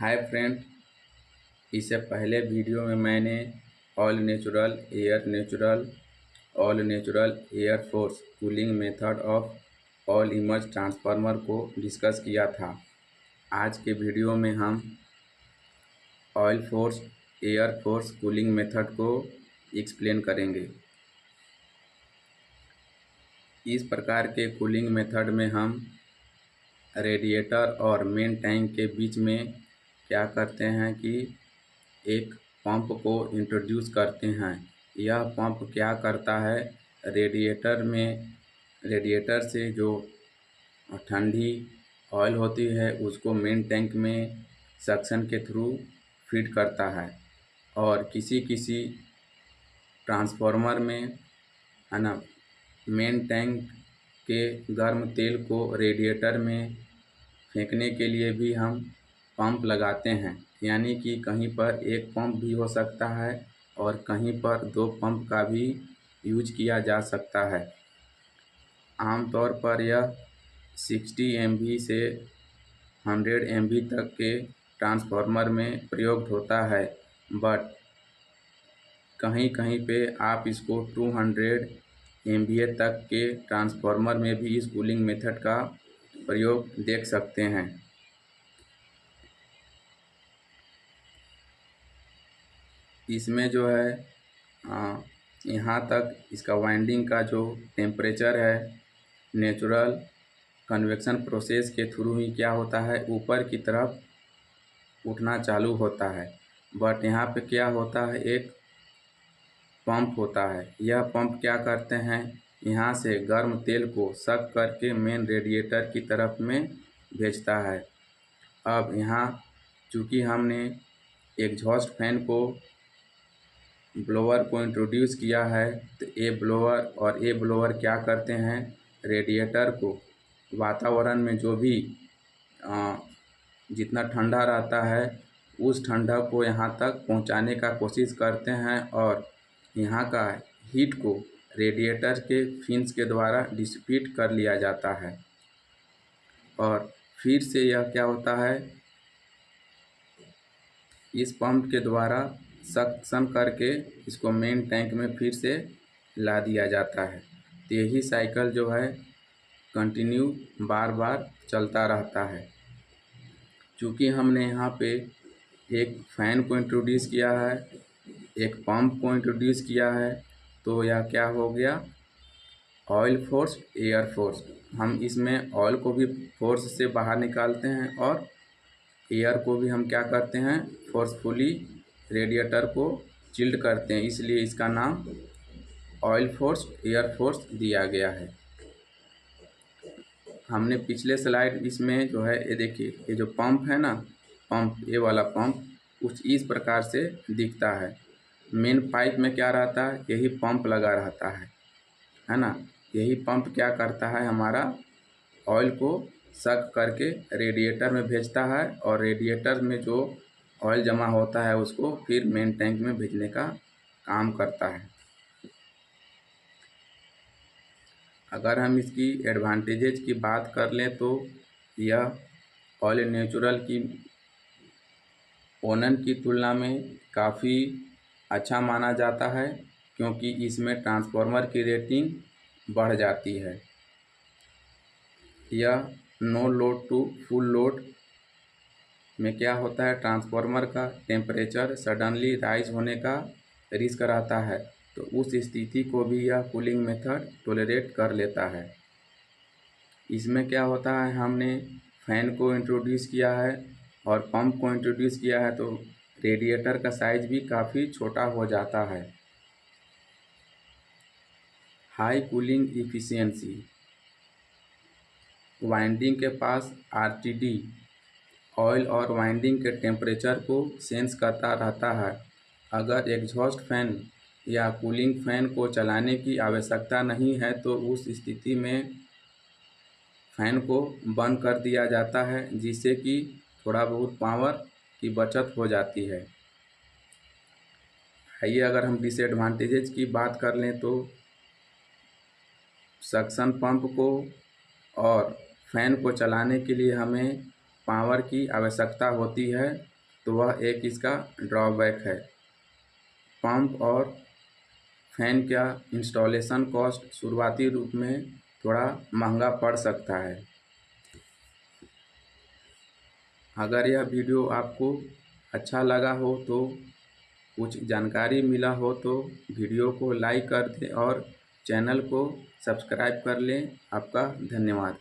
Hi friend, इससे पहले video में मैंने all natural air force cooling method of all image transformer को डिस्कस किया था। आज के वीडियो में हम एयर फोर्स कूलिंग मेथड को एक्सप्लेन करेंगे। इस प्रकार के कूलिंग मेथड में हम रेडिएटर और मेन टैंक के बीच में क्या करते हैं कि एक पंप को इंट्रोड्यूस करते हैं। यह पंप क्या करता है, रेडिएटर से जो ठंडी ऑयल होती है उसको मेन टैंक में सक्शन के थ्रू फीड करता है और किसी किसी ट्रांसफार्मर में है ना, मेन टैंक के गर्म तेल को रेडिएटर में फेंकने के लिए भी हम पंप लगाते हैं। यानी कि कहीं पर एक पंप भी हो सकता है और कहीं पर दो पंप का भी यूज किया जा सकता है। आमतौर पर यह 60 MV से 100 MV तक के ट्रांसफार्मर में प्रयोग होता है, बट कहीं कहीं पे आप इसको 200 MVA तक के ट्रांसफार्मर में भी इस कूलिंग मेथड का प्रयोग देख सकते हैं। इसमें जो है यहाँ तक इसका वाइंडिंग का जो टेम्परेचर है नेचुरल कन्वेक्शन प्रोसेस के थ्रू ही क्या होता है, ऊपर की तरफ उठना चालू होता है। बट यहाँ पे क्या होता है, एक पंप होता है। यह पंप क्या करते हैं, यहाँ से गर्म तेल को सक करके मेन रेडिएटर की तरफ में भेजता है। अब यहाँ चूँकि हमने एग्जॉस्ट फैन को ब्लोअर को इंट्रोड्यूस किया है, तो ए ब्लोअर क्या करते हैं, रेडिएटर को वातावरण में जो भी जितना ठंडा रहता है उस ठंडा को यहाँ तक पहुँचाने का कोशिश करते हैं और यहाँ का हीट को रेडिएटर के फिन्स के द्वारा डिसिपेट कर लिया जाता है। और फिर से यह क्या होता है, इस पंप के द्वारा सक्शन करके इसको मेन टैंक में फिर से ला दिया जाता है। तो यही साइकिल जो है कंटिन्यू बार बार चलता रहता है। चूँकि हमने यहाँ पे एक फ़ैन को इंट्रोड्यूस किया है, एक पंप को इंट्रोड्यूस किया है, तो यह क्या हो गया, ऑयल फोर्स एयर फोर्स। हम इसमें ऑयल को भी फोर्स से बाहर निकालते हैं और एयर को भी हम क्या करते हैं, फोर्सफुली रेडिएटर को चिल्ड करते हैं। इसलिए इसका नाम ऑयल फोर्स एयर फोर्स दिया गया है। हमने पिछले स्लाइड इसमें जो है ये देखिए, ये जो पंप है ना, पंप ये वाला पंप कुछ इस प्रकार से दिखता है। मेन पाइप में क्या रहता है, यही पंप लगा रहता है ना। यही पंप क्या करता है, हमारा ऑयल को सक करके रेडिएटर में भेजता है और रेडिएटर में जो ऑयल जमा होता है उसको फिर मेन टैंक में भेजने का काम करता है। अगर हम इसकी एडवांटेजेस की बात कर लें तो यह ऑल नेचुरल की ओनन की तुलना में काफ़ी अच्छा माना जाता है, क्योंकि इसमें ट्रांसफार्मर की रेटिंग बढ़ जाती है। यह no load to full load में क्या होता है, ट्रांसफार्मर का टेम्परेचर सडनली राइज होने का रिस्क रहता है, तो उस स्थिति को भी यह कूलिंग मेथड टॉलरेट कर लेता है। इसमें क्या होता है, हमने फैन को इंट्रोड्यूस किया है और पंप को इंट्रोड्यूस किया है, तो रेडिएटर का साइज भी काफ़ी छोटा हो जाता है। हाई कूलिंग इफ़िशियंसी, वाइंडिंग के पास आरटीडी ऑयल और वाइंडिंग के टेम्परेचर को सेंस करता रहता है। अगर एग्जॉस्ट फैन या कूलिंग फैन को चलाने की आवश्यकता नहीं है तो उस स्थिति में फैन को बंद कर दिया जाता है, जिससे कि थोड़ा बहुत पावर की बचत हो जाती है। आइए अगर हम डिसएडवांटेजेस की बात कर लें तो सक्शन पंप को और फैन को चलाने के लिए हमें पावर की आवश्यकता होती है तो वह एक इसका ड्रॉबैक है। पंप और फैन का इंस्टॉलेशन कॉस्ट शुरुआती रूप में थोड़ा महंगा पड़ सकता है। अगर यह वीडियो आपको अच्छा लगा हो, तो कुछ जानकारी मिला हो, तो वीडियो को लाइक कर दें और चैनल को सब्सक्राइब कर लें। आपका धन्यवाद।